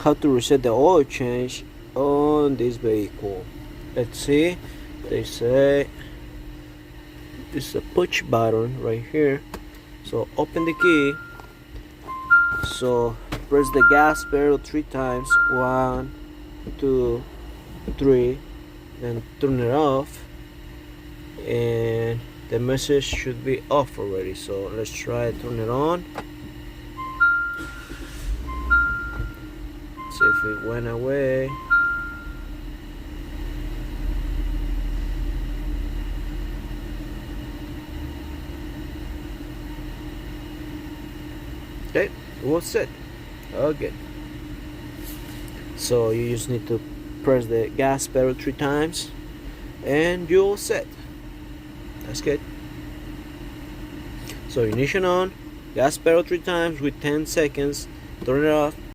how to reset the oil change on this vehicle. Let's see. They say it's a push button right here. So open the key. So press the gas pedal 3 times. 1, 2, 3. Then turn it off. And the message should be off already. So let's try turn it on. See if it went away. Okay, it was set. Okay. So you just need to press the gas pedal 3 times and you're all set. That's good. So ignition on, gas pedal 3 times with 10 seconds, turn it off.